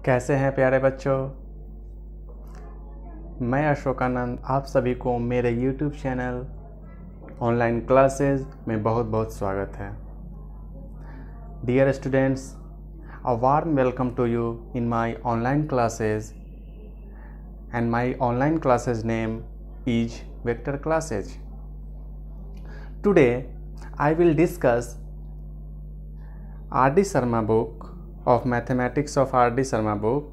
कैसे हैं प्यारे बच्चों। मैं अशोकानंद आप सभी को मेरे YouTube चैनल ऑनलाइन क्लासेस में बहुत बहुत स्वागत है। Dear students, a warm welcome to you in my online classes and my online classes name is Vector Classes. Today I will discuss R.D. Sharma book of Mathematics of R.D. Sharma book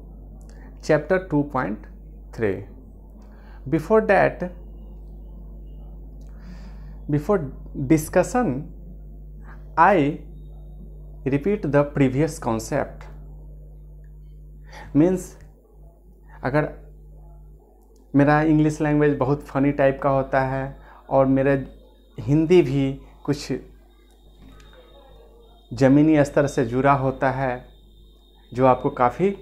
chapter 2.3. Before that, before discussion, I repeat the previous concept. Means अगर मेरा English language बहुत funny type का होता है और मेरा हिंदी भी कुछ ज़मीनी स्तर से जुड़ा होता है जो आपको काफ़ी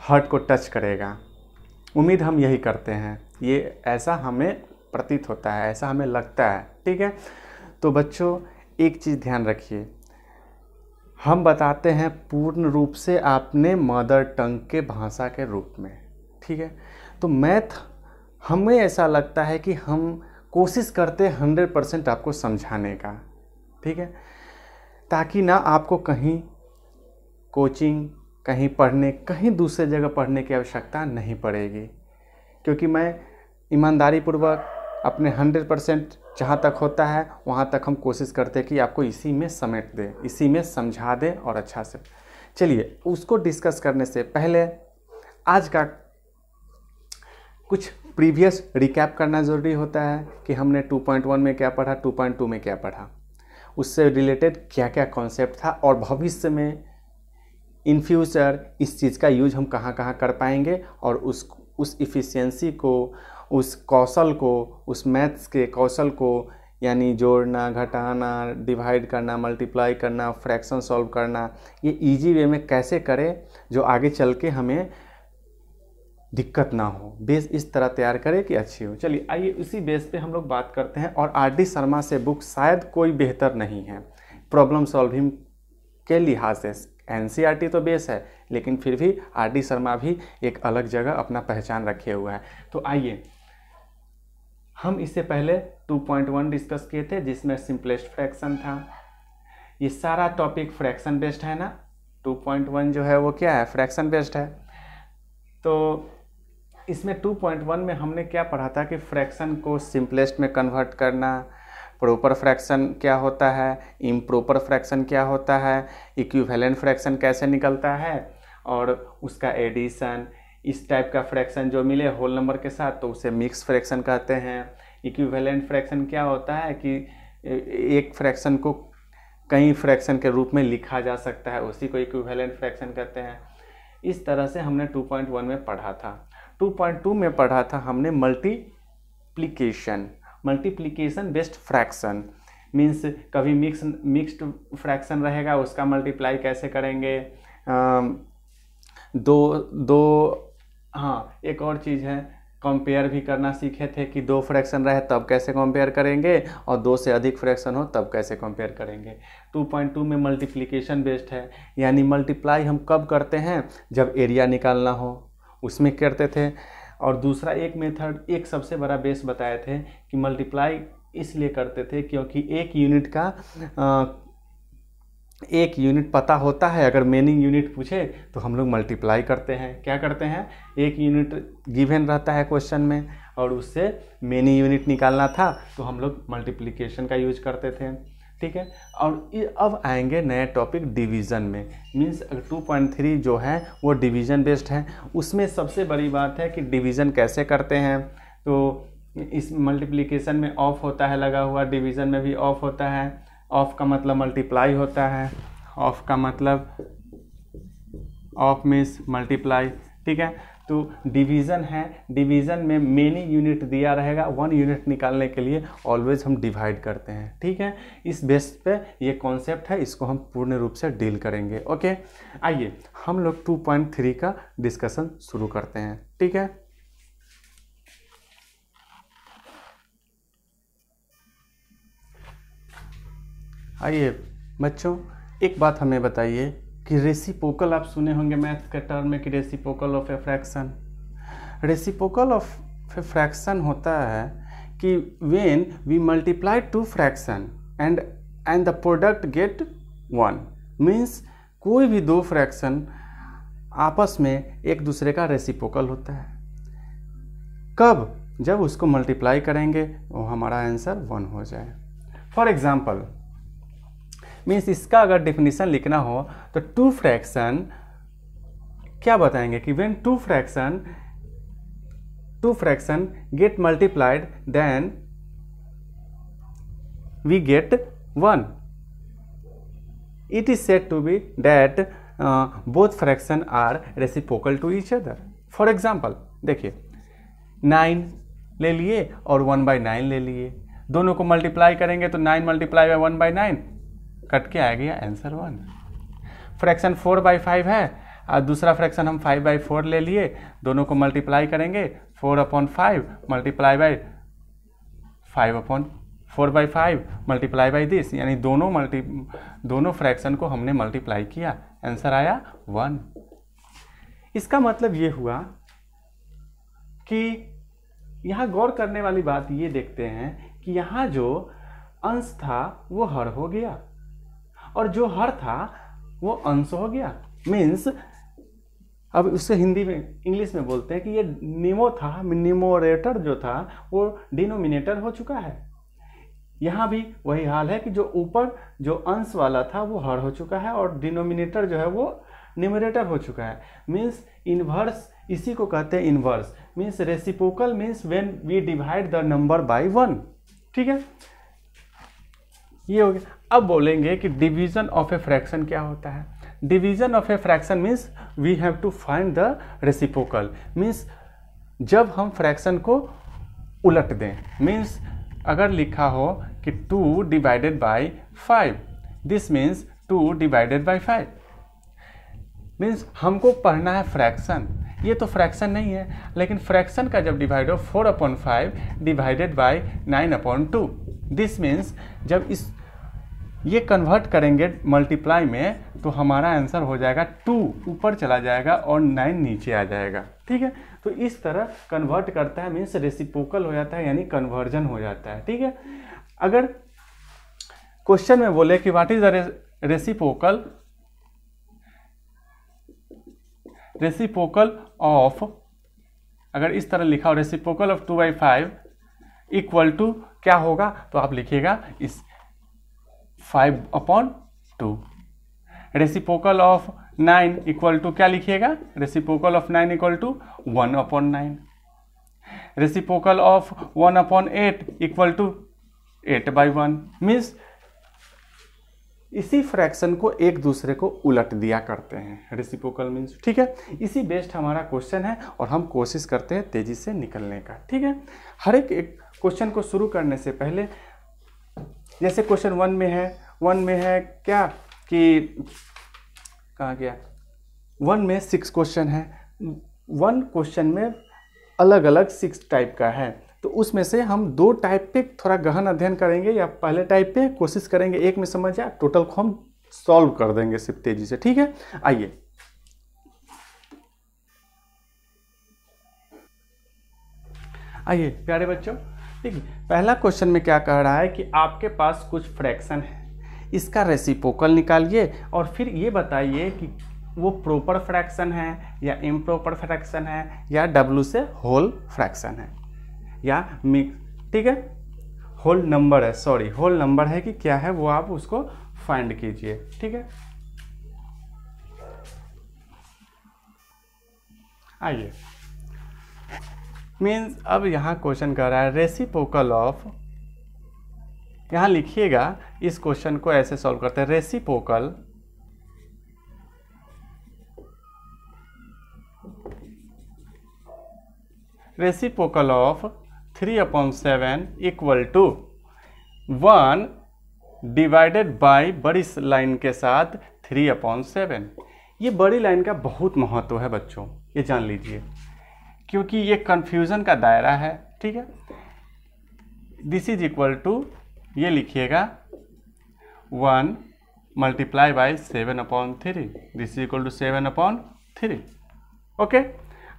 हार्ट को टच करेगा। उम्मीद हम यही करते हैं, ये ऐसा हमें प्रतीत होता है, ऐसा हमें लगता है। ठीक है, तो बच्चों एक चीज़ ध्यान रखिए, हम बताते हैं पूर्ण रूप से अपने मदर टंग के भाषा के रूप में। ठीक है, तो मैथ हमें ऐसा लगता है कि हम कोशिश करते हैं 100% आपको समझाने का। ठीक है, ताकि ना आपको कहीं कोचिंग, कहीं पढ़ने, कहीं दूसरे जगह पढ़ने की आवश्यकता नहीं पड़ेगी, क्योंकि मैं ईमानदारी पूर्वक अपने 100% जहाँ तक होता है वहाँ तक हम कोशिश करते हैं कि आपको इसी में समेट दें, इसी में समझा दें और अच्छा से। चलिए, उसको डिस्कस करने से पहले आज का कुछ प्रीवियस रिकैप करना ज़रूरी होता है कि हमने 2.1 में क्या पढ़ा, 2.2 में क्या पढ़ा, उससे रिलेटेड क्या क्या कॉन्सेप्ट था और भविष्य में इन फ्यूचर इस चीज़ का यूज हम कहाँ कहाँ कर पाएंगे और उस इफ़िशियंसी को, उस कौशल को, उस मैथ्स के कौशल को, यानी जोड़ना, घटाना, डिवाइड करना, मल्टीप्लाई करना, फ्रैक्शन सॉल्व करना, ये इजी वे में कैसे करें जो आगे चल के हमें दिक्कत ना हो। बेस इस तरह तैयार करें कि अच्छी हो। चलिए आइए उसी बेस पे हम लोग बात करते हैं। और R.D. शर्मा से बुक शायद कोई बेहतर नहीं है प्रॉब्लम सॉल्विंग के लिहाज से। NCERT तो बेस है, लेकिन फिर भी R.D. शर्मा भी एक अलग जगह अपना पहचान रखे हुआ है। तो आइए, हम इससे पहले 2.1 डिस्कस किए थे जिसमें सिंपलेस्ट फ्रैक्शन था। ये सारा टॉपिक फ्रैक्शन बेस्ड है ना। 2.1 जो है वो क्या है, फ्रैक्शन बेस्ड है। तो इसमें 2.1 में हमने क्या पढ़ा था कि फ्रैक्शन को सिंपलेस्ट में कन्वर्ट करना, प्रॉपर फ्रैक्शन क्या होता है, इम्प्रॉपर फ्रैक्शन क्या होता है, इक्विवेलेंट फ्रैक्शन कैसे निकलता है और उसका एडिशन, इस टाइप का फ्रैक्शन जो मिले होल नंबर के साथ तो उसे मिक्स फ्रैक्शन कहते हैं। इक्विवेलेंट फ्रैक्शन क्या होता है कि एक फ्रैक्शन को कई फ्रैक्शन के रूप में लिखा जा सकता है, उसी को इक्विवेलेंट फ्रैक्शन कहते हैं। इस तरह से हमने 2.1 में पढ़ा था। 2.2 में पढ़ा था हमने मल्टीप्लिकेशन बेस्ड फ्रैक्शन। मीन्स कभी मिक्स्ड फ्रैक्शन रहेगा, उसका मल्टीप्लाई कैसे करेंगे। हाँ, एक और चीज़ है, कंपेयर भी करना सीखे थे कि 2 फ्रैक्शन रहे तब कैसे कंपेयर करेंगे और 2 से अधिक फ्रैक्शन हो तब कैसे कंपेयर करेंगे। 2.2 में मल्टीप्लिकेशन बेस्ड है, यानी मल्टीप्लाई हम कब करते हैं, जब एरिया निकालना हो उसमें करते थे। और दूसरा एक मेथड, एक सबसे बड़ा बेस बताए थे कि मल्टीप्लाई इसलिए करते थे क्योंकि एक यूनिट पता होता है, अगर मेनी यूनिट पूछे तो हम लोग मल्टीप्लाई करते हैं। क्या करते हैं, एक यूनिट गिवन रहता है क्वेश्चन में और उससे मेनी यूनिट निकालना था तो हम लोग मल्टीप्लिकेशन का यूज करते थे। ठीक है, और अब आएंगे नए टॉपिक डिवीज़न में। मीन्स 2.3 जो है वो डिवीज़न बेस्ड है। उसमें सबसे बड़ी बात है कि डिवीज़न कैसे करते हैं। तो इस मल्टीप्लिकेशन में ऑफ होता है लगा हुआ, डिवीज़न में भी ऑफ होता है। ऑफ का मतलब मल्टीप्लाई होता है, ऑफ का मतलब ऑफ मीन्स मल्टीप्लाई। ठीक है, तो डिवीज़न है, डिवीज़न में मेनी यूनिट दिया रहेगा, 1 यूनिट निकालने के लिए ऑलवेज हम डिवाइड करते हैं। ठीक है, इस बेस पे ये कॉन्सेप्ट है, इसको हम पूर्ण रूप से डील करेंगे। ओके, आइए हम लोग 2.3 का डिस्कशन शुरू करते हैं। ठीक है, आइए बच्चों, एक बात हमें बताइए कि रेसिप्रोकल, आप सुने होंगे मैथ के टर्म में कि reciprocal of a fraction. Reciprocal of a fraction होता है कि when we multiply two fraction and the product get 1, means कोई भी दो फ्रैक्शन आपस में एक दूसरे का रेसिप्रोकल होता है। कब? जब उसको मल्टीप्लाई करेंगे वो हमारा आंसर 1 हो जाए। फॉर एग्जाम्पल, मीन्स इसका अगर डेफिनेशन लिखना हो तो टू फ्रैक्शन क्या बताएंगे कि when two fraction get multiplied then we get 1। It is said to be that both fraction are reciprocal to each other. For example देखिए, 9 ले लिए और 1/9 ले लिए, दोनों को मल्टीप्लाई करेंगे तो 9 मल्टीप्लाई बाय 1/9 कट के आ गया आंसर 1। फ्रैक्शन 4/5 है और दूसरा फ्रैक्शन हम 5/4 ले लिए, दोनों को मल्टीप्लाई करेंगे 4/5 multiply by 4/5 multiply by this, यानी दोनों फ्रैक्शन को हमने मल्टीप्लाई किया, आंसर आया 1। इसका मतलब ये हुआ कि यहाँ गौर करने वाली बात ये देखते हैं कि यहाँ जो अंश था वो हर हो गया और जो हर था वो अंश हो गया। मीन्स अब उससे हिंदी में इंग्लिश में बोलते हैं कि ये न्यूमरेटर जो था वो डिनोमिनेटर हो चुका है। यहाँ भी वही हाल है कि जो ऊपर जो अंश वाला था वो हर हो चुका है और डिनोमिनेटर जो है वो न्यूमरेटर हो चुका है। मीन्स इन्वर्स, इसी को कहते हैं inverse. Means reciprocal means when we divide the number by 1। ठीक है, ये हो गया। अब बोलेंगे कि डिवीजन ऑफ ए फ्रैक्शन क्या होता है। Division of a fraction means we have to find the reciprocal. Means जब हम फ्रैक्शन को उलट दें, मीन्स अगर लिखा हो कि 2 divided by 5, this means 2 divided by 5, means हमको पढ़ना है फ्रैक्शन। ये तो फ्रैक्शन नहीं है, लेकिन फ्रैक्शन का जब डिवाइड हो 4/5 डिवाइडेड बाय 9/2, दिस मीन्स जब ये कन्वर्ट करेंगे मल्टीप्लाई में तो हमारा आंसर हो जाएगा 2 ऊपर चला जाएगा और 9 नीचे आ जाएगा। ठीक है, तो इस तरह कन्वर्ट करता है, मीन्स रेसिप्रोकल हो जाता है, यानी कन्वर्जन हो जाता है। ठीक है, अगर क्वेश्चन में बोले कि what is the reciprocal of, अगर इस तरह लिखा हो रेसिप्रोकल ऑफ 2/5 इक्वल टू क्या होगा, तो आप लिखिएगा इस 5/2। रेसिप्रोकल ऑफ 9 इक्वल टू क्या लिखिएगा, reciprocal of 9 equal to 1/9। Reciprocal of 1/8 equal to 8/1। Means इसी फ्रैक्शन को एक दूसरे को उलट दिया करते हैं, रेसिप्रोकल मीन्स। ठीक है, इसी बेस्ड हमारा क्वेश्चन है और हम कोशिश करते हैं तेजी से निकलने का। ठीक है, हर एक क्वेश्चन को शुरू करने से पहले, जैसे क्वेश्चन 1 में है क्या कि कहाँ गया, 1 में 6 क्वेश्चन है, 1 क्वेश्चन में अलग अलग 6 टाइप का है, तो उसमें से हम 2 टाइप पे थोड़ा गहन अध्ययन करेंगे या पहले टाइप पे कोशिश करेंगे एक में समझ जाए, टोटल को हम सॉल्व कर देंगे सिर्फ तेजी से। ठीक है, आइए प्यारे बच्चों, ठीक है, पहला क्वेश्चन में क्या कह रहा है कि आपके पास कुछ फ्रैक्शन है, इसका रेसिप्रोकल निकालिए और फिर ये बताइए कि वो प्रॉपर फ्रैक्शन है या इम्प्रॉपर फ्रैक्शन है या W से होल फ्रैक्शन है या मिक्स। ठीक है, होल नंबर है, सॉरी होल नंबर है कि क्या है वो आप उसको फाइंड कीजिए। ठीक है, आइए, मीन्स अब यहाँ क्वेश्चन कर रहा है रेसिप्रोकल ऑफ, यहाँ लिखिएगा इस क्वेश्चन को ऐसे सॉल्व करते हैं, reciprocal of 3/7 equal to 1 divided by बड़ी लाइन के साथ 3/7। ये बड़ी लाइन का बहुत महत्व है बच्चों, ये जान लीजिए, क्योंकि ये कंफ्यूजन का दायरा है। ठीक है, दिस इज इक्वल टू, ये लिखिएगा 1 multiply by 7/3, this is equal to 7/3। Okay,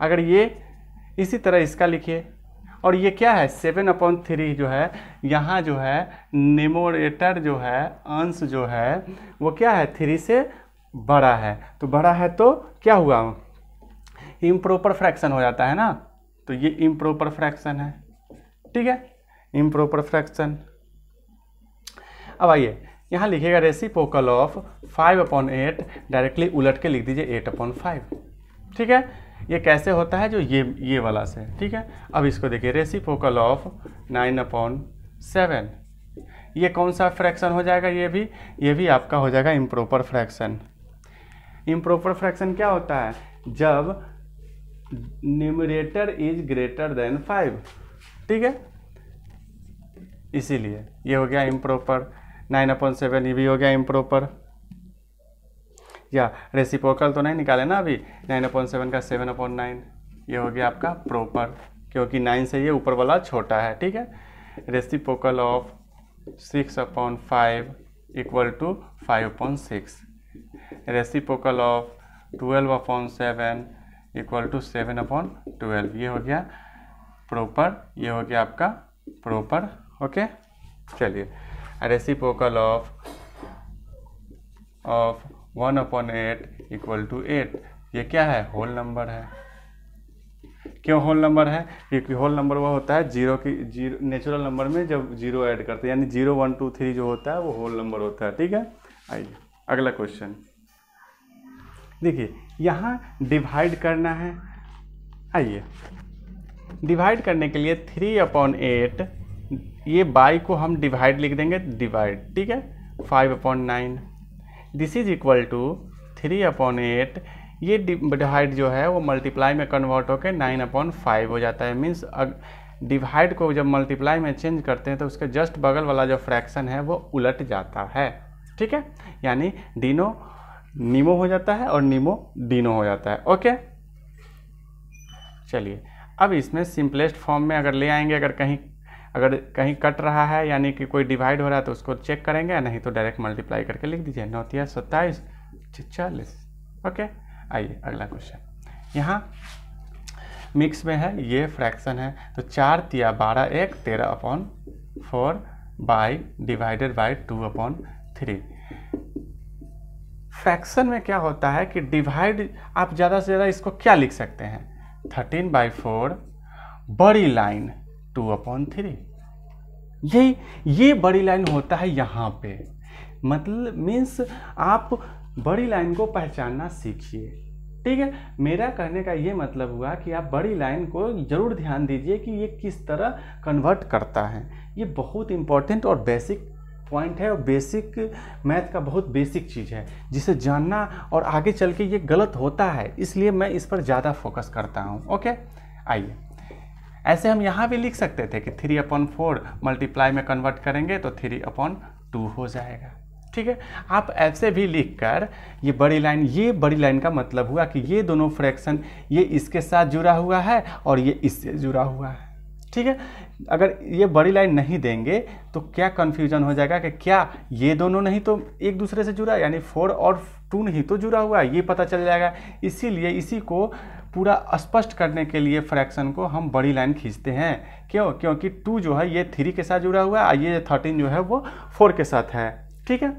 अगर ये इसी तरह इसका लिखिए, और ये क्या है 7/3 जो है, यहाँ जो है न्यूमरेटर जो है, अंश जो है वो क्या है 3 से बड़ा है, तो बड़ा है तो क्या हुआ, इम्प्रॉपर फ्रैक्शन हो जाता है ना, तो ये इम्प्रॉपर फ्रैक्शन है। ठीक है, इम्प्रॉपर फ्रैक्शन। अब आइए यहाँ लिखिएगा रेसिप्रोकल ऑफ 5/8, डायरेक्टली उलट के लिख दीजिए 8/5। ठीक है, ये कैसे होता है, जो ये वाला से। ठीक है, अब इसको देखिए रेसिप्रोकल ऑफ 9/7, ये कौन सा फ्रैक्शन हो जाएगा, ये भी आपका हो जाएगा इम्प्रॉपर फ्रैक्शन। इम्प्रॉपर फ्रैक्शन क्या होता है, जब न्यूमरेटर इज ग्रेटर देन 5। ठीक है, इसीलिए ये हो गया इम्प्रॉपर। 9/7 ये भी हो गया इम्प्रॉपर। या रेसिप्रोकल तो नहीं निकाले ना अभी, 9/7 का 7/9, ये हो गया आपका प्रॉपर, क्योंकि 9 से ये ऊपर वाला छोटा है। ठीक है, reciprocal of 6/5 equal to 5/6, reciprocal of 12/7 equal to 7/12, ये हो गया प्रॉपर, ये हो गया आपका प्रॉपर। ओके, चलिए रेसिप्रोकल ऑफ 1/8 इक्वल टू 8, ये क्या है, होल नंबर है। क्यों होल नंबर है, क्योंकि होल नंबर वो होता है जीरो नेचुरल नंबर में जब जीरो ऐड करते हैं, यानी 0 1 2 3 जो होता है वो होल नंबर होता है। ठीक है, आइए अगला क्वेश्चन देखिए, यहाँ डिवाइड करना है। आइए डिवाइड करने के लिए 3/8, ये बाई को हम डिवाइड लिख देंगे, डिवाइड। ठीक है, 5/9, दिस इज इक्वल टू 3/8, ये डिवाइड जो है वो मल्टीप्लाई में कन्वर्ट होकर 9/5 हो जाता है। मीन्स डिवाइड को जब मल्टीप्लाई में चेंज करते हैं तो उसके जस्ट बगल वाला जो फ्रैक्शन है वो उलट जाता है। ठीक है, यानी डिनो नीमो हो जाता है और नीमो डिनो हो जाता है। ओके, चलिए अब इसमें सिंपलेस्ट फॉर्म में अगर ले आएंगे, अगर कहीं कट रहा है यानी कि कोई डिवाइड हो रहा है तो उसको चेक करेंगे, नहीं तो डायरेक्ट मल्टीप्लाई करके लिख दीजिए, 9 × 27 40। ओके, आइए अगला क्वेश्चन। यहाँ मिक्स में है, ये फ्रैक्शन है, तो 4 × 12 1 13/4 बाई डिवाइडेड बाई 2/3। फ्रैक्शन में क्या होता है कि डिवाइड आप ज़्यादा से ज़्यादा इसको क्या लिख सकते हैं, 13/4 बड़ी लाइन 2/3। ये बड़ी लाइन होता है यहाँ पे, मतलब मीन्स आप बड़ी लाइन को पहचानना सीखिए। ठीक है, मेरा कहने का ये मतलब हुआ कि आप बड़ी लाइन को जरूर ध्यान दीजिए कि ये किस तरह कन्वर्ट करता है। ये बहुत इंपॉर्टेंट और बेसिक पॉइंट है, और बेसिक मैथ का बहुत बेसिक चीज़ है जिसे जानना, और आगे चल के ये गलत होता है, इसलिए मैं इस पर ज़्यादा फोकस करता हूँ। ओके, आइए ऐसे हम यहाँ भी लिख सकते थे कि 3/4 मल्टीप्लाई में कन्वर्ट करेंगे तो 3/2 हो जाएगा। ठीक है, आप ऐसे भी लिखकर ये बड़ी लाइन का मतलब हुआ कि ये दोनों फ्रैक्शन, ये इसके साथ जुड़ा हुआ है और ये इससे जुड़ा हुआ है। ठीक है, अगर ये बड़ी लाइन नहीं देंगे तो क्या कन्फ्यूजन हो जाएगा कि क्या ये दोनों नहीं तो एक दूसरे से जुड़ा, यानी 4 और 2 नहीं तो जुड़ा हुआ है, ये पता चल जाएगा। इसीलिए इसी को पूरा स्पष्ट करने के लिए फ्रैक्शन को हम बड़ी लाइन खींचते हैं। क्यों, क्योंकि 2 जो है ये 3 के साथ जुड़ा हुआ है और ये 13 जो है वो 4 के साथ है। ठीक है,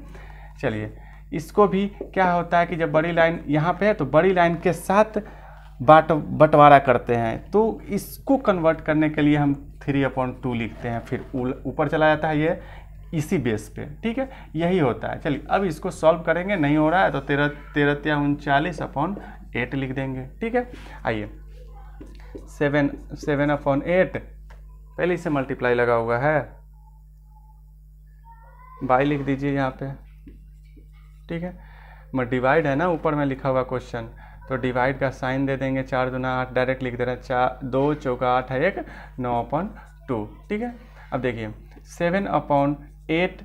चलिए इसको भी क्या होता है कि जब बड़ी लाइन यहाँ पे है तो बड़ी लाइन के साथ बंटवारा करते हैं, तो इसको कन्वर्ट करने के लिए हम 3/2 लिखते हैं, फिर ऊपर चला जाता है ये इसी बेस पे। ठीक है, यही होता है। चलिए अब इसको सॉल्व करेंगे, नहीं हो रहा है तो 13 × 39/8 लिख देंगे। ठीक है, आइए 7/8 पहले से मल्टीप्लाई लगा हुआ है, बाई लिख दीजिए यहाँ पे। ठीक है, डिवाइड है ना ऊपर में लिखा हुआ क्वेश्चन, तो डिवाइड का साइन दे देंगे, 4 × 8 डायरेक्ट लिख दे रहे हैं, 2 × 4 8 है 1 9/2। ठीक है, अब देखिए 7/8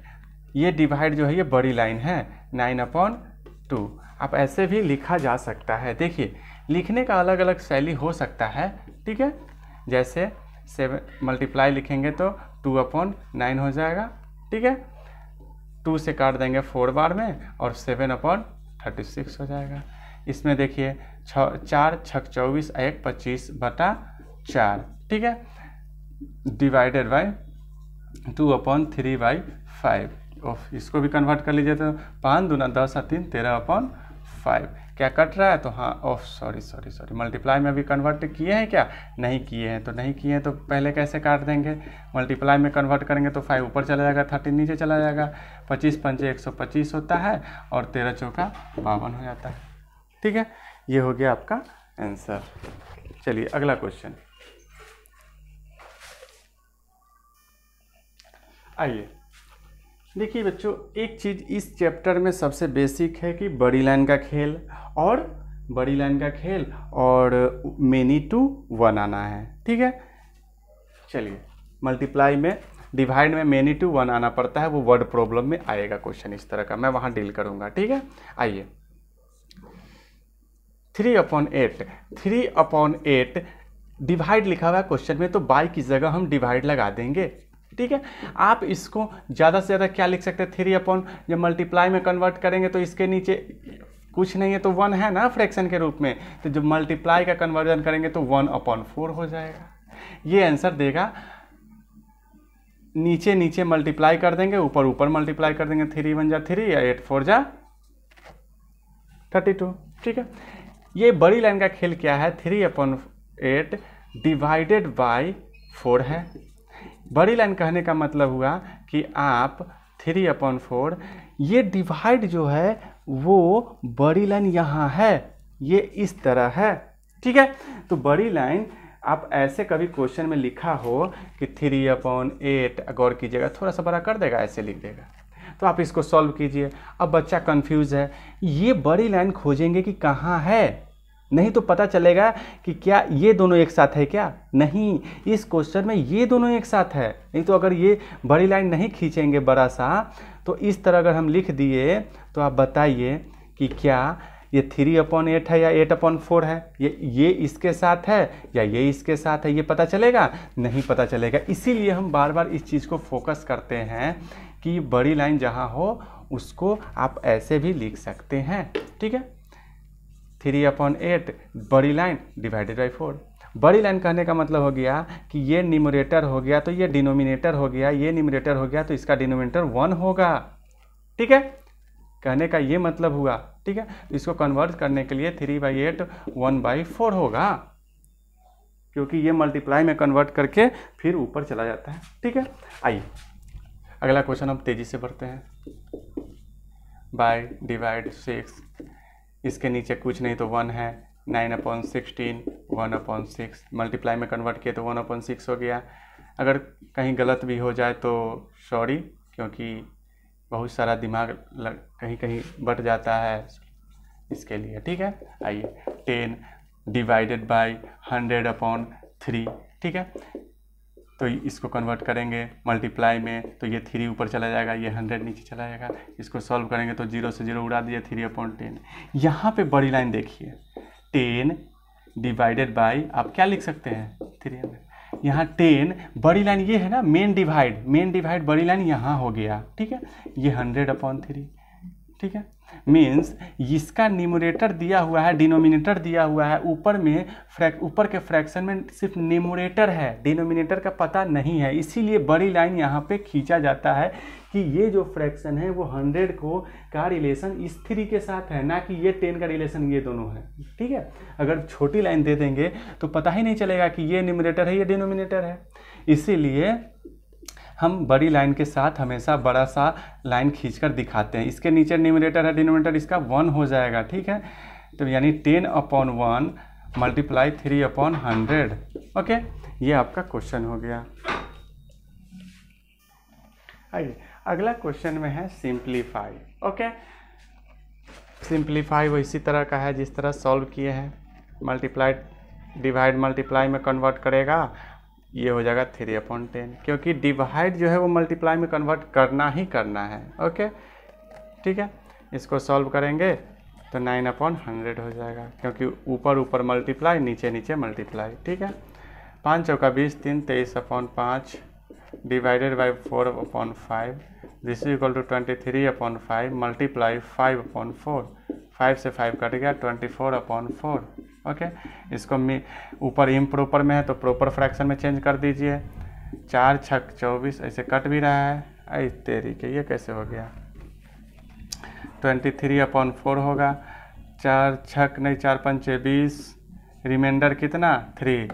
ये डिवाइड जो है ये बड़ी लाइन है 9/2। आप ऐसे भी लिखा जा सकता है। देखिए लिखने का अलग अलग शैली हो सकता है। ठीक है, जैसे 7 मल्टीप्लाई लिखेंगे तो 2/9 हो जाएगा। ठीक है, 2 से काट देंगे 4 बार में और 7/36 हो जाएगा। इसमें देखिए 4 छक 24 1 25/4, ठीक है, डिवाइडेड बाय 2/3/5। इसको भी कन्वर्ट कर लीजिए तो 5 दूना 10 और 3 13/5 क्या कट रहा है। तो हाँ सॉरी मल्टीप्लाई में भी कन्वर्ट किए हैं क्या, नहीं किए हैं। तो नहीं किए हैं तो पहले कैसे काट देंगे, मल्टीप्लाई में कन्वर्ट करेंगे तो 5 ऊपर चला जाएगा 13 नीचे चला जाएगा, 25 पंचे 125 होता है और 13 चौका 52 हो जाता है। ठीक है, ये हो गया आपका आंसर। चलिए अगला क्वेश्चन आइए। देखिए बच्चों, एक चीज़ इस चैप्टर में सबसे बेसिक है कि बड़ी लाइन का खेल और मेनी टू 1 आना है। ठीक है, चलिए मल्टीप्लाई में डिवाइड में मेनी टू 1 आना पड़ता है, वो वर्ड प्रॉब्लम में आएगा क्वेश्चन इस तरह का, मैं वहाँ डील करूँगा। ठीक है, आइए 3/8 डिवाइड लिखा हुआ है क्वेश्चन में, तो बाई की जगह हम डिवाइड लगा देंगे। ठीक है, आप इसको ज़्यादा से ज़्यादा क्या लिख सकते हैं, 3 जब मल्टीप्लाई में कन्वर्ट करेंगे तो इसके नीचे कुछ नहीं है तो 1 है ना फ्रैक्शन के रूप में, तो जब मल्टीप्लाई का कन्वर्जन करेंगे तो 1/4 हो जाएगा। ये आंसर देगा। नीचे नीचे मल्टीप्लाई कर देंगे, ऊपर ऊपर मल्टीप्लाई कर देंगे, 3 1 जा 3 या 8 4 जा 32। ठीक है, ये बड़ी लाइन का खेल क्या है, 3/8 डिवाइडेड बाय 4 है। बड़ी लाइन कहने का मतलब हुआ कि आप 3/4, ये डिवाइड जो है वो बड़ी लाइन यहाँ है, ये इस तरह है। ठीक है, तो बड़ी लाइन आप ऐसे कभी क्वेश्चन में लिखा हो कि 3/8, गौर कीजिएगा थोड़ा सा बड़ा कर देगा, ऐसे लिख देगा, तो आप इसको सॉल्व कीजिए। अब बच्चा कंफ्यूज है, ये बड़ी लाइन खोजेंगे कि कहाँ है, नहीं तो पता चलेगा कि क्या ये दोनों एक साथ है क्या, नहीं, इस क्वेश्चन में ये दोनों एक साथ है। नहीं तो अगर ये बड़ी लाइन नहीं खींचेंगे बड़ा सा, तो इस तरह अगर हम लिख दिए तो आप बताइए कि क्या ये 3/8 है या 8/4 है, ये इसके साथ है या ये इसके साथ है, ये पता चलेगा, नहीं पता चलेगा। इसीलिए हम बार बार इस चीज़ को फोकस करते हैं कि बड़ी लाइन जहाँ हो उसको आप ऐसे भी लिख सकते हैं। ठीक है, 3/8 बड़ी लाइन डिवाइडेड बाई 4। बड़ी लाइन कहने का मतलब हो गया कि ये न्यूमरेटर हो गया तो ये डिनोमिनेटर हो गया, ये न्यूमरेटर हो गया तो इसका डिनोमिनेटर 1 होगा। ठीक है, कहने का ये मतलब हुआ। ठीक है, तो इसको कन्वर्ट करने के लिए 3/8 1/4 होगा, क्योंकि ये मल्टीप्लाई में कन्वर्ट करके फिर ऊपर चला जाता है। ठीक है, आइए अगला क्वेश्चन हम तेजी से बढ़ते हैं। बाय डिवाइड 6, इसके नीचे कुछ नहीं तो 1 है, 9/16 1/6, मल्टीप्लाई में कन्वर्ट किए तो 1/6 हो गया। अगर कहीं गलत भी हो जाए तो सॉरी, क्योंकि बहुत सारा दिमाग कहीं कहीं बट जाता है इसके लिए। ठीक है, आइए 10 डिवाइडेड बाय 100/3। ठीक है, तो इसको कन्वर्ट करेंगे मल्टीप्लाई में तो ये 3 ऊपर चला जाएगा, ये 100 नीचे चला जाएगा। इसको सॉल्व करेंगे तो 0 से 0 उड़ा दिया, 3/10। यहाँ पे बड़ी लाइन देखिए, 10 डिवाइडेड बाय, आप क्या लिख सकते हैं 300। यहाँ 10 बड़ी लाइन ये है ना, मेन डिवाइड बड़ी लाइन यहाँ हो गया। ठीक है, ये 100/3। ठीक है, मीन्स इसका न्यूमरेटर दिया हुआ है, डिनोमिनेटर दिया हुआ है, ऊपर के फ्रैक्शन में सिर्फ न्यूमरेटर है, डिनोमिनेटर का पता नहीं है। इसीलिए बड़ी लाइन यहाँ पे खींचा जाता है कि ये जो फ्रैक्शन है वो 100 का रिलेशन इस 3 के साथ है, ना कि ये 10 का रिलेशन ये दोनों है। ठीक है, अगर छोटी लाइन दे देंगे तो पता ही नहीं चलेगा कि ये न्यूमरेटर है ये डिनोमिनेटर है। इसीलिए हम बड़ी लाइन के साथ हमेशा बड़ा सा लाइन खींचकर दिखाते हैं। इसके नीचे न्यूमरेटर है, डिनोमिनेटर इसका 1 हो जाएगा। ठीक है, तो यानी 10/1 मल्टीप्लाई 3/100। ओके, ये आपका क्वेश्चन हो गया। आइए अगला क्वेश्चन में है सिंप्लीफाई। ओके, सिंप्लीफाई वो इसी तरह का है जिस तरह सॉल्व किए हैं। मल्टीप्लाई डिवाइड मल्टीप्लाई में कन्वर्ट करेगा, ये हो जाएगा 3/10, क्योंकि डिवाइड जो है वो मल्टीप्लाई में कन्वर्ट करना ही करना है। ओके, ठीक है, इसको सॉल्व करेंगे तो 9/100 हो जाएगा, क्योंकि ऊपर ऊपर मल्टीप्लाई नीचे नीचे मल्टीप्लाई। ठीक है, 5 चौका 20 3 23/5 divided by 4/5, this is equal to 23/5 multiply 5/4, 5 से 5 कट गया 24/4। ओके, इसको ऊपर इम्प्रॉपर में है तो प्रॉपर फ्रैक्शन में चेंज कर दीजिए। 4 छक 24, ऐसे कट भी रहा है। आई तेरी के, ये कैसे हो गया? 23/4 होगा। 4 छक नहीं 4 पंचे 20, रिमाइंडर कितना 3,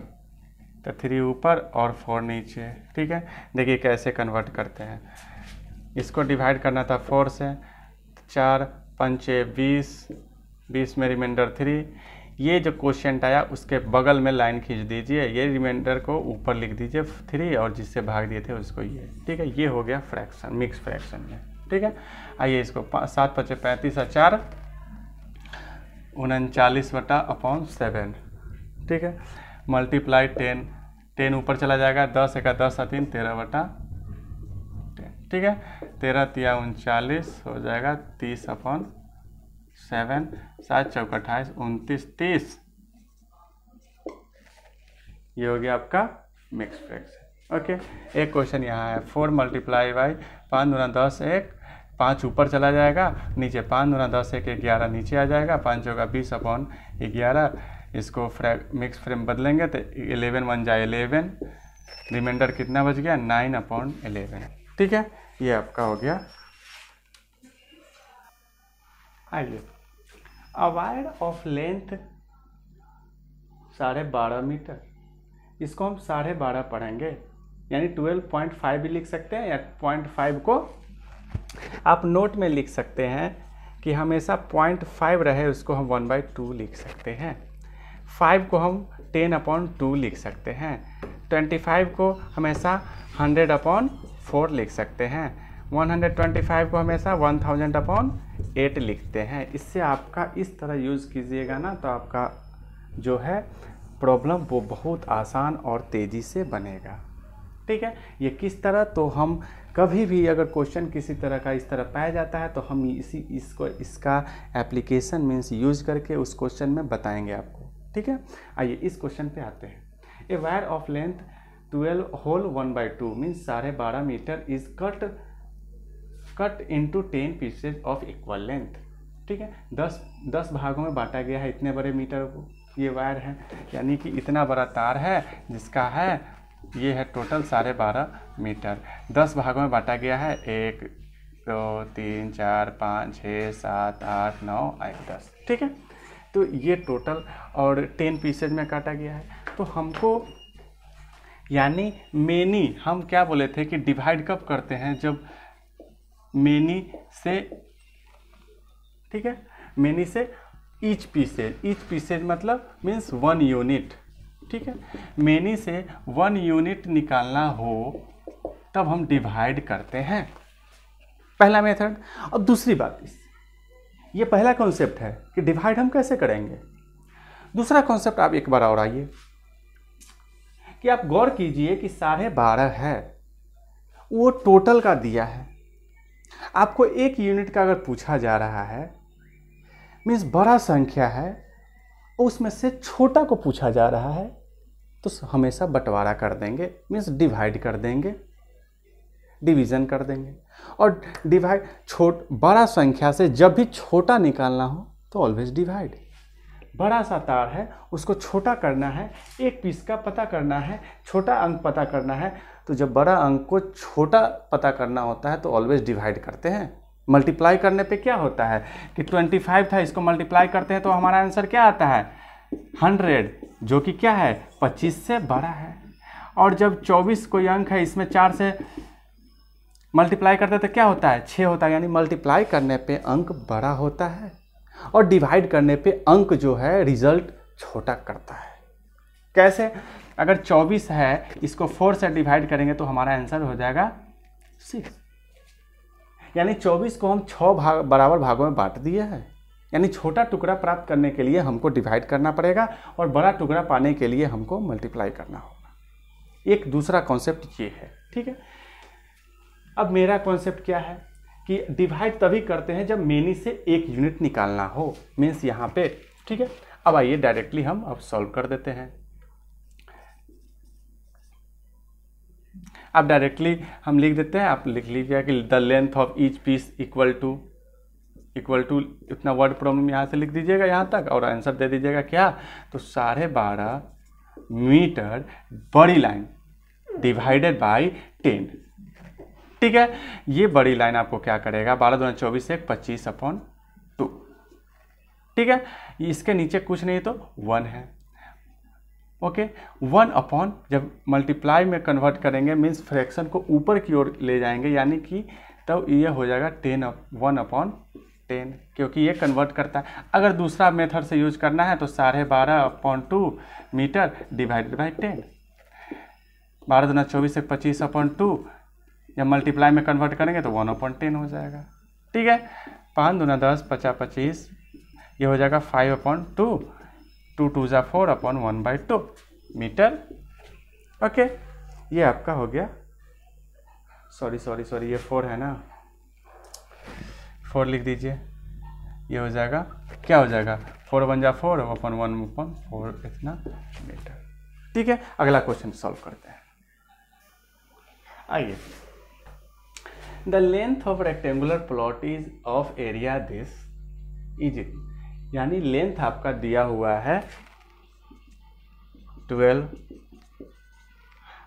तो 3 ऊपर और 4 नीचे। ठीक है, देखिए कैसे कन्वर्ट करते हैं। इसको डिवाइड करना था 4 से, 4 पंचे 20, 20 में रिमाइंडर 3। ये जो क्वोशिएंट आया उसके बगल में लाइन खींच दीजिए, ये रिमाइंडर को ऊपर लिख दीजिए 3 और जिससे भाग दिए थे उसको ये। ठीक है, ये हो गया फ्रैक्शन, मिक्स फ्रैक्शन में। ठीक है, आइए इसको 7 पचे 35 और 4 39/7। ठीक है, मल्टीप्लाई 10 ऊपर चला जाएगा, 10 एका 10 और 3 13/10। ठीक है, 13 तिया 39 हो जाएगा 30/7, 7 चौका 28, 29, 30। ये हो गया आपका मिक्स फ्रैक्शन। ओके, एक क्वेश्चन यहाँ है, 4 मल्टीप्लाई बाई 5 दूना 10 1, 5 ऊपर चला जाएगा, नीचे 5 दूना 10 1 11 नीचे आ जाएगा, 5 चौका 20/11। इसको मिक्स फ्रेम बदलेंगे तो 11 बन जाए 11, रिमाइंडर कितना बच गया 9/11। ठीक है, ये आपका हो गया। आइए, a wire of length 12.5 metre, इसको हम 12.5 पढ़ेंगे, यानी 12.5 भी लिख सकते हैं, या 0.5 को आप नोट में लिख सकते हैं कि हमेशा 0.5 रहे उसको हम 1/2 लिख सकते हैं। 5 को हम 10/2 लिख सकते हैं। 25 को हमेशा 100/4 लिख सकते हैं। 125 को हमेशा 1000/8 लिखते हैं। इससे आपका इस तरह यूज़ कीजिएगा ना, तो आपका जो है प्रॉब्लम वो बहुत आसान और तेज़ी से बनेगा। ठीक है, ये किस तरह, तो हम कभी भी अगर क्वेश्चन किसी तरह का इस तरह पाया जाता है तो हम इसका एप्लीकेशन मीन्स यूज करके उस क्वेश्चन में बताएंगे आपको। ठीक है, आइए इस क्वेश्चन पे आते हैं। A wire of length 12 whole 1/2 means 12.5 meter is cut into 10 pieces of equal length. ठीक है, 10 भागों में बांटा गया है इतने बड़े मीटर को। ये वायर है, यानी कि इतना बड़ा तार है जिसका है ये है टोटल 12.5 मीटर। 10 भागों में बांटा गया है, 1 2 3 4 5 6 7 8 9 10। ठीक है, तो ये टोटल और 10 पीसेज में काटा गया है। तो हमको यानी मेनी, हम क्या बोले थे कि डिवाइड कब करते हैं, जब मेनी से, ठीक है, मेनी से ईच पीसेज मतलब मीन्स 1 यूनिट। ठीक है, मेनी से 1 यूनिट निकालना हो तब हम डिवाइड करते हैं, पहला मेथड। अब दूसरी बात, ये पहला कॉन्सेप्ट है कि डिवाइड हम कैसे करेंगे। दूसरा कॉन्सेप्ट आप एक बार और आइए कि आप गौर कीजिए कि 12.5 है, वो टोटल का दिया है। आपको 1 यूनिट का अगर पूछा जा रहा है मीन्स बड़ा संख्या है, उसमें से छोटा को पूछा जा रहा है, तो हमेशा बंटवारा कर देंगे, मीन्स डिवाइड कर देंगे, डिवीज़न कर देंगे। और डिवाइड बड़ा संख्या से जब भी छोटा निकालना हो तो ऑलवेज डिवाइड। बड़ा सा तार है, उसको छोटा करना है, 1 पीस का पता करना है, छोटा अंक पता करना है, तो जब बड़ा अंक को छोटा पता करना होता है तो ऑलवेज डिवाइड करते हैं। मल्टीप्लाई करने पे क्या होता है कि 25 था, इसको मल्टीप्लाई करते हैं तो हमारा आंसर क्या आता है 100, जो कि क्या है 25 से बड़ा है। और जब 24 कोई अंक है, इसमें 4 से मल्टीप्लाई करते हैं तो क्या होता है 6 होता है, यानी मल्टीप्लाई करने पे अंक बड़ा होता है और डिवाइड करने पे अंक जो है रिजल्ट छोटा करता है। कैसे, अगर 24 है, इसको 4 से डिवाइड करेंगे तो हमारा आंसर हो जाएगा 6, यानी 24 को हम 6 बराबर भागों में बांट दिए हैं। यानी छोटा टुकड़ा प्राप्त करने के लिए हमको डिवाइड करना पड़ेगा और बड़ा टुकड़ा पाने के लिए हमको मल्टीप्लाई करना होगा। एक दूसरा कॉन्सेप्ट ये है। ठीक है, अब मेरा कॉन्सेप्ट क्या है कि डिवाइड तभी करते हैं जब मेनी से 1 यूनिट निकालना हो, मीन्स यहाँ पे। ठीक है, अब आइए डायरेक्टली हम अब सॉल्व कर देते हैं। आप डायरेक्टली हम लिख देते हैं, आप लिख लीजिए कि the length of each piece equal to इतना वर्ड प्रॉब्लम यहाँ से लिख दीजिएगा यहाँ तक, और आंसर दे दीजिएगा क्या, तो 12.5 मीटर बड़ी लाइन डिवाइडेड बाई 10। ठीक है, ये बड़ी लाइन आपको क्या करेगा, 12 दूना 24 से 25/2। ठीक है, इसके नीचे कुछ नहीं तो 1 है। ओके, 1 जब मल्टीप्लाई में कन्वर्ट करेंगे मीन्स फ्रैक्शन को ऊपर की ओर ले जाएंगे, यानी कि तब ये हो जाएगा 1/10, क्योंकि ये कन्वर्ट करता है। अगर दूसरा मेथड से यूज करना है तो 12.5/2 मीटर डिवाइडेड बाई 10। 12 दूना 24 से 25/2, जब मल्टीप्लाई में कन्वर्ट करेंगे तो 1/10 हो जाएगा। ठीक है, 5 दूना 10, 50/25, ये हो जाएगा 5/2, 2 2 जा 4/1/2 मीटर। ओके, ये आपका हो गया, सॉरी ये 4 है ना, 4 लिख दीजिए, ये हो जाएगा, क्या हो जाएगा, 4 1 जा 4/1/4 इतना मीटर। ठीक है, अगला क्वेश्चन सॉल्व करते हैं। आइए, the length of rectangular plot is of area this is it, यानी लेंथ आपका दिया हुआ है 12,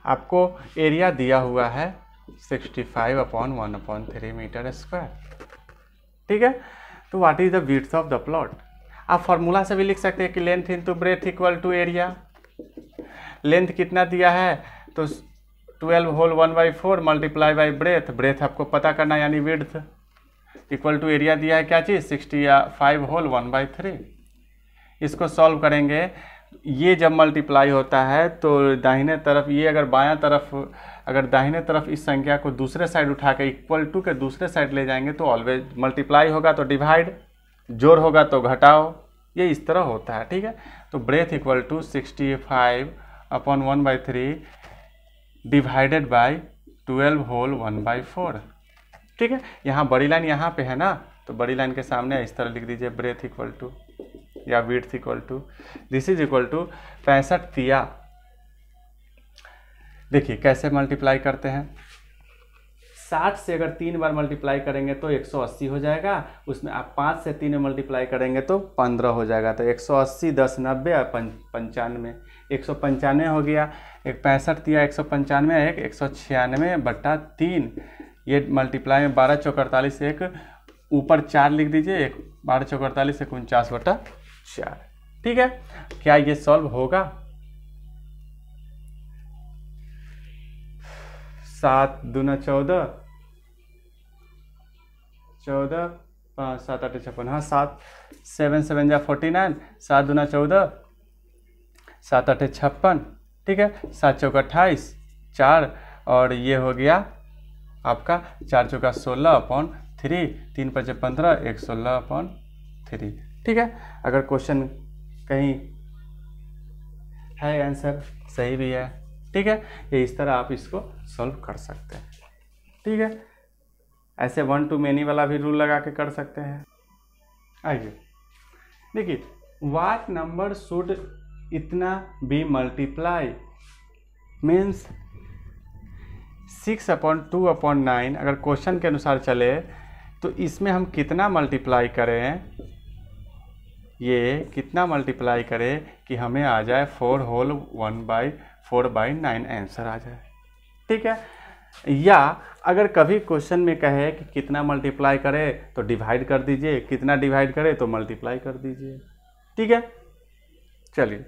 आपको एरिया दिया हुआ है 65/1/3 मीटर स्क्वायर। ठीक है, तो what is the width of the plot. आप फॉर्मूला से भी लिख सकते हैं कि length into breadth equal to area. Length कितना दिया है, तो 12 whole 1/4 multiply by breadth, breadth आपको पता करना यानी विड्थ, इक्वल टू एरिया दिया है क्या चीज़, 65 होल 1/3। इसको सॉल्व करेंगे, ये जब मल्टीप्लाई होता है तो दाहिने तरफ, ये अगर बायां तरफ, अगर दाहिने तरफ इस संख्या को दूसरे साइड उठा के इक्वल टू के दूसरे साइड ले जाएंगे तो ऑलवेज मल्टीप्लाई होगा तो डिवाइड, जोड़ होगा तो घटाओ, ये इस तरह होता है। ठीक है, तो breadth equal to 65/1/3 divided by 12 whole 1/4। ठीक है, यहाँ बड़ी लाइन यहाँ पे है ना, तो बड़ी लाइन के सामने इस तरह लिख दीजिए, ब्रेथ इक्वल टू या width equal to, this is equal to 65 तिया। देखिए कैसे मल्टीप्लाई करते हैं, 60 से अगर 3 बार मल्टीप्लाई करेंगे तो 180 हो जाएगा, उसमें आप 5 से 3 में मल्टीप्लाई करेंगे तो 15 हो जाएगा, तो 180 10 90 और 95, 195 हो गया। एक 65 तिया 195, एक 196/3, ये मल्टीप्लाई में 12 चौक 48, एक ऊपर 4 लिख दीजिए, एक 12 चौक 48 एक 49/4। ठीक है, क्या ये सॉल्व होगा, 7 दूना 14, 5 7 8 56, हाँ 7 7 7 जा 49, 7 दूना 14, 7 8 56। ठीक है, 7 चौक 28, 4, और ये हो गया आपका 4 चौका 16/3, 3 5 15, 116/3। ठीक है, अगर क्वेश्चन कहीं है आंसर सही भी है। ठीक है, ये इस तरह आप इसको सॉल्व कर सकते हैं। ठीक है, ऐसे 1 टू मेनी वाला भी रूल लगा के कर सकते हैं। आइए देखिए, व्हाट नंबर शुड इतना बी मल्टीप्लाई, मीन्स 6/2/9 अगर क्वेश्चन के अनुसार चले तो इसमें हम कितना मल्टीप्लाई करें, ये कितना मल्टीप्लाई करें कि हमें आ जाए 4 होल 1/4/9 आंसर आ जाए। ठीक है, या अगर कभी क्वेश्चन में कहे कि कितना मल्टीप्लाई करे तो डिवाइड कर दीजिए, कितना डिवाइड करे तो मल्टीप्लाई कर दीजिए। ठीक है, चलिए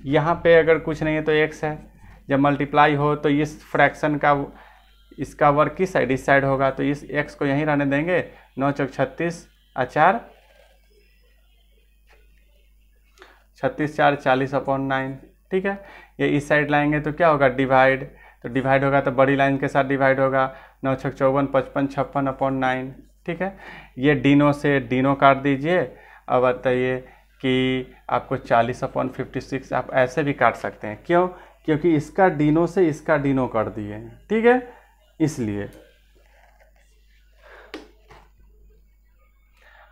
यहाँ पे अगर कुछ नहीं है तो x है, जब मल्टीप्लाई हो तो इस फ्रैक्शन का इसका वर्ग किस साइड, इस साइड होगा, तो इस x को यहीं रहने देंगे, 9 चौक 36 4, 36 4 40/9। ठीक है, ये इस साइड लाएंगे तो क्या होगा, डिवाइड, तो डिवाइड होगा तो बड़ी लाइन के साथ डिवाइड होगा, 9 छक 54 55 56/9। ठीक है, ये डिनो से डिनो काट दीजिए। अब बताइए कि आपको 40/56 आप ऐसे भी काट सकते हैं, क्यों, क्योंकि इसका डिनो से इसका डिनो कर दिए। ठीक है, इसलिए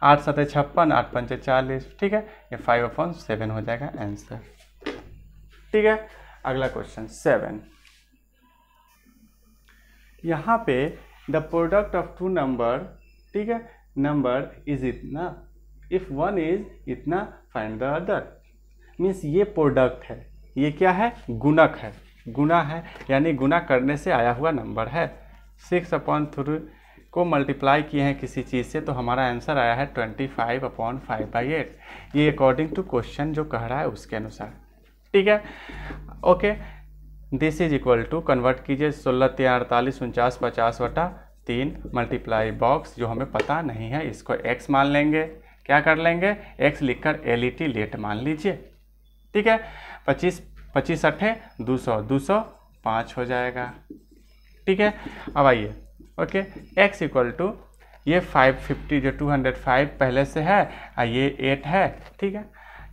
8 7 56, 8 5 40। ठीक है, ये 5/7 हो जाएगा आंसर। ठीक है, अगला क्वेश्चन 7। यहाँ पे the product of two number, ठीक है, नंबर इज इतना, इफ वन इज इतना फाइंड द अदर। मीन्स ये प्रोडक्ट है, ये क्या है, गुणक है, गुना है, यानी गुना करने से आया हुआ नंबर है। 6/3 को मल्टीप्लाई किए हैं किसी चीज़ से तो हमारा आंसर आया है 25/5/8। ये अकॉर्डिंग टू क्वेश्चन जो कह रहा है उसके अनुसार, ठीक है। Okay, this is equal to, convert कीजिए 16 3 48 49 50/3 मल्टीप्लाई बॉक्स जो हमें पता नहीं है इसको x मान लेंगे। क्या कर लेंगे, x लिखकर LET लेट मान लीजिए, ठीक है। 25 25 8 200 200 5 हो जाएगा, ठीक है। अब आइए, ओके, x इक्वल टू ये 550 जो 205 पहले से है और ये 8 है, ठीक है।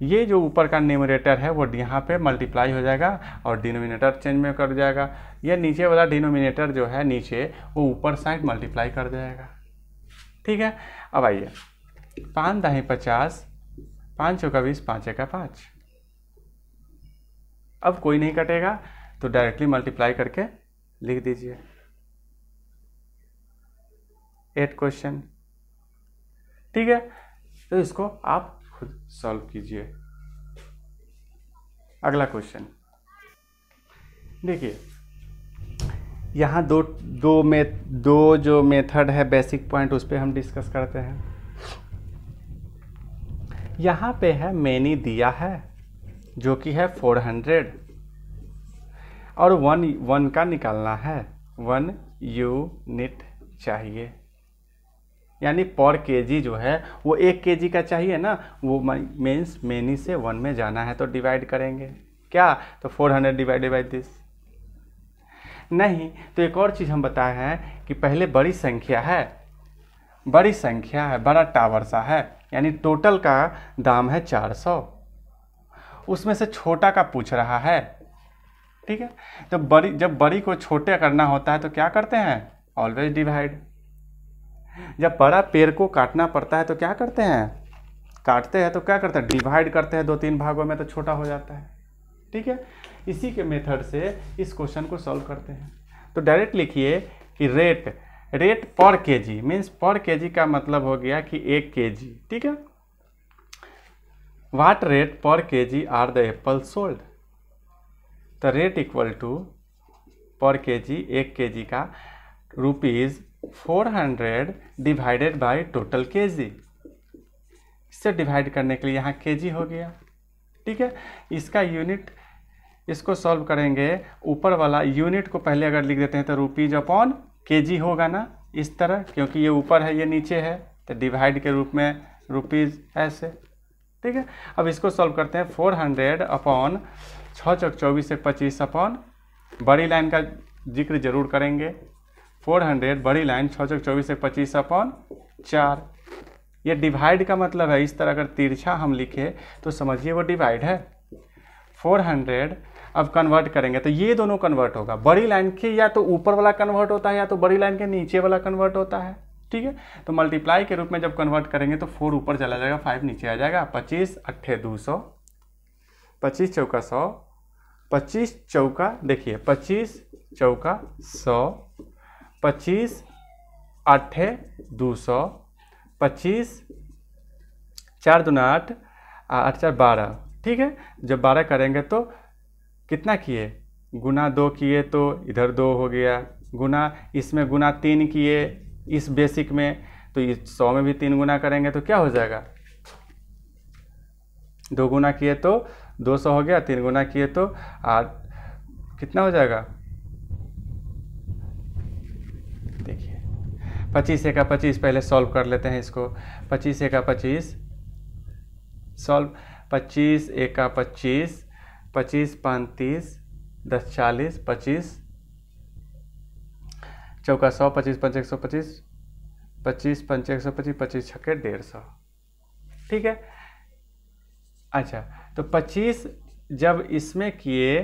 ये जो ऊपर का न्यूमरेटर है वो यहाँ पे मल्टीप्लाई हो जाएगा और डिनोमिनेटर चेंज में कर जाएगा। ये नीचे वाला डिनोमिनेटर जो है नीचे वो ऊपर साइड मल्टीप्लाई कर जाएगा, ठीक है। अब आइए, 5 दाही 50, 5 चौका 20, 5 एका 5। अब कोई नहीं कटेगा तो डायरेक्टली मल्टीप्लाई करके लिख दीजिए। 8 क्वेश्चन, ठीक है। तो इसको आप खुद सॉल्व कीजिए। अगला क्वेश्चन देखिए, यहाँ दो जो मेथड है बेसिक पॉइंट उस पर हम डिस्कस करते हैं। यहाँ पे है मैनी दिया है जो कि है 400 और 1 का निकालना है, 1 यूनिट चाहिए, यानी पर केजी जो है वो 1 केजी का चाहिए ना, वो मीन्स मैनी से 1 में जाना है तो डिवाइड करेंगे क्या, तो 400 डिवाइडेड बाई दिस। नहीं तो एक और चीज़ हम बताए हैं कि पहले बड़ी संख्या है, बड़ा टावर सा है, यानी टोटल का दाम है 400, उसमें से छोटा का पूछ रहा है, ठीक है। जब बड़ी को छोटे करना होता है तो क्या करते हैं, ऑलवेज डिवाइड। जब बड़ा पेड़ को काटना पड़ता है तो क्या करते हैं, काटते हैं तो क्या करते हैं, डिवाइड करते हैं 2-3 भागों में तो छोटा हो जाता है, ठीक है। इसी के मेथड से इस क्वेश्चन को सॉल्व करते हैं। तो डायरेक्ट लिखिए कि रेट पर केजी, मीन्स पर केजी का मतलब हो गया कि 1 केजी, ठीक है। What rate per KG are the apple sold, तो rate equal to per KG 1 KG का ₹400 डिवाइडेड बाय टोटल केजी। इससे डिवाइड करने के लिए यहाँ केजी हो गया, ठीक है। इसका यूनिट, इसको सॉल्व करेंगे, ऊपर वाला यूनिट को पहले अगर लिख देते हैं तो ₹/केजी होगा ना, इस तरह, क्योंकि ये ऊपर है ये नीचे है तो डिवाइड के रूप में रुपीज़ ऐसे, ठीक है। अब इसको सॉल्व करते हैं, 400 अपॉन 6 चौक 24 से 25 अपॉन, बड़ी लाइन का जिक्र जरूर करेंगे, 400 बड़ी लाइन 6 चौक 24 से 25 अपॉन 4। ये डिवाइड का मतलब है, इस तरह अगर तिरछा हम लिखे तो समझिए वो डिवाइड है। 400 अब कन्वर्ट करेंगे तो ये दोनों कन्वर्ट होगा, बड़ी लाइन के या तो ऊपर वाला कन्वर्ट होता है या तो बड़ी लाइन के नीचे वाला कन्वर्ट होता है, ठीक है। तो मल्टीप्लाई के रूप में जब कन्वर्ट करेंगे तो 4 ऊपर चला जाएगा, 5 नीचे आ जाएगा। 25 8 200, 25 चौका 100, 25 चौका देखिए 25 चौका 100, 25 8 200, 25 4 दूना 8, 8 4 12, ठीक है। जब 12 करेंगे तो कितना किए, गुना 2 किए तो इधर 2 हो गया, गुना इसमें गुना 3 किए इस बेसिक में तो इस 100 में भी 3 गुना करेंगे तो क्या हो जाएगा, 2 गुना किए तो 200 हो गया, 3 गुना किए तो कितना हो जाएगा, देखिए 25 एका 25, पहले सॉल्व कर लेते हैं इसको। 25 एका 25 सॉल्व, 25 एका 25, 25 5 30, 10 40, 25 चौका 100, 25 5 125, 25 5 125, 25 छक्के 150, ठीक है। अच्छा तो 25 जब इसमें किए,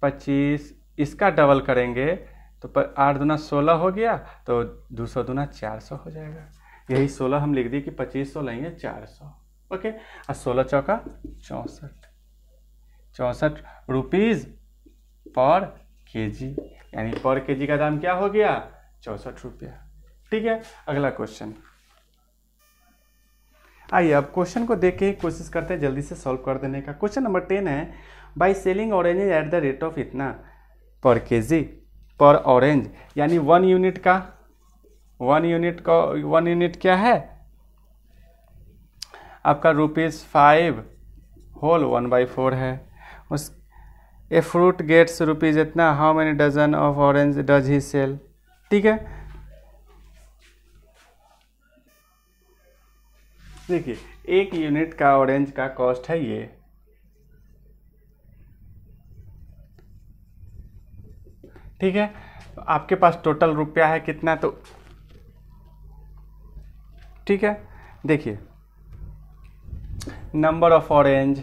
25 इसका डबल करेंगे तो 8 दूना 16 हो गया, तो 200 दूना 400 हो जाएगा। यही 16 हम लिख दिए कि 2500 लेंगे 400, ओके। और 16 चौका 64 रुपीज़ पर केजी। यानी पर केजी का दाम क्या हो गया, 64 रुपया। ठीक है, अगला क्वेश्चन। आइए अब क्वेश्चन को देख के कोशिश करते हैं जल्दी से सॉल्व कर देने का। क्वेश्चन नंबर 10 है, by selling orange at the rate of इतना पर केजी पर ऑरेंज, यानी 1 यूनिट का 1 यूनिट क्या है आपका ₹5 होल 1/4 है। उस ए फ्रूट गेट्स रुपीज़ इतना, how many dozen of orange does he sell. ठीक है, देखिए 1 यूनिट का ऑरेंज का कॉस्ट है ये, ठीक है। तो आपके पास टोटल रुपया है कितना, तो ठीक है, देखिए number of orange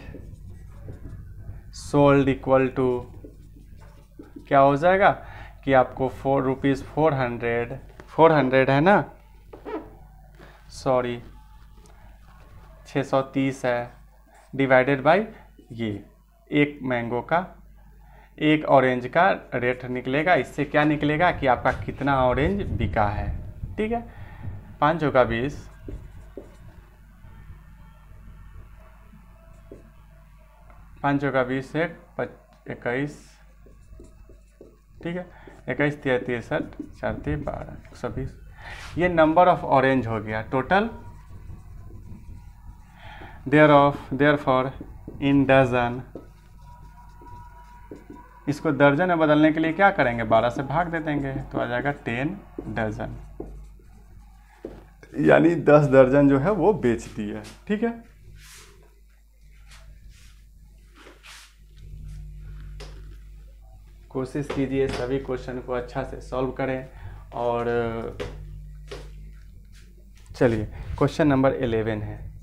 sold equal to क्या हो जाएगा कि आपको ₹400 है ना, सॉरी 630 है, डिवाइडेड बाय ये एक मैंगो का, एक ऑरेंज का रेट निकलेगा। इससे क्या निकलेगा कि आपका कितना ऑरेंज बिका है। ठीक है, 5 का 20, 5 का 20 से 21, ठीक है, 21 63 4 12 120, ये नंबर ऑफ ऑरेंज हो गया टोटल। देयरफॉर इन डजन, इसको दर्जन में बदलने के लिए क्या करेंगे, 12 से भाग दे देंगे तो आ जाएगा 10 डजन, यानी 10 दर्जन जो है वो बेच दिया। ठीक है, कोशिश कीजिए सभी क्वेश्चन को अच्छा से सॉल्व करें। और चलिए क्वेश्चन नंबर 11 है,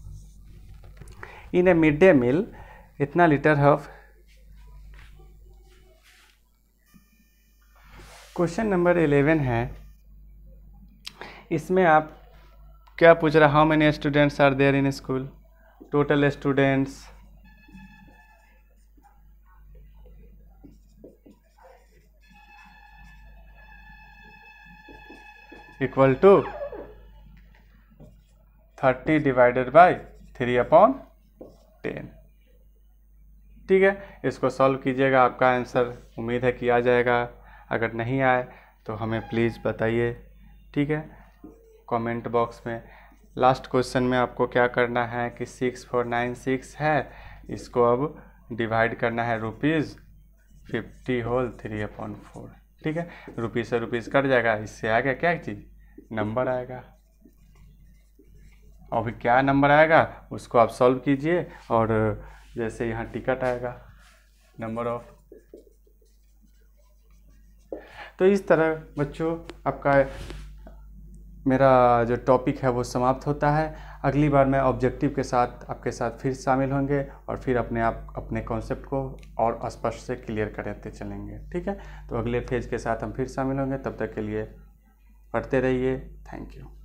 इन ए मिड डे मील इतना लीटर ऑफ, क्वेश्चन नंबर 11 है, इसमें आप क्या पूछ रहा, how many students are there in school, total students equal to 30 divided by 3/10। ठीक है, इसको सॉल्व कीजिएगा, आपका आंसर उम्मीद है कि आ जाएगा। अगर नहीं आए तो हमें प्लीज़ बताइए। ठीक है, कमेंट बॉक्स में। लास्ट क्वेश्चन में आपको क्या करना है कि 6496 है, इसको अब डिवाइड करना है ₹50 होल 3/4। ठीक है, रुपीज़ से रुपीज़ कट जाएगा, इससे आएगा क्या चीज़, नंबर आएगा। अभी क्या नंबर आएगा उसको आप सॉल्व कीजिए, और जैसे यहाँ टिकट आएगा नंबर ऑफ। तो इस तरह बच्चों आपका मेरा जो टॉपिक है वो समाप्त होता है। अगली बार मैं ऑब्जेक्टिव के साथ आपके साथ फिर शामिल होंगे और फिर अपने कॉन्सेप्ट को और स्पष्ट से क्लियर करते चलेंगे। ठीक है, तो अगले फेज के साथ हम फिर शामिल होंगे। तब तक के लिए पढ़ते रहिए। Thank you.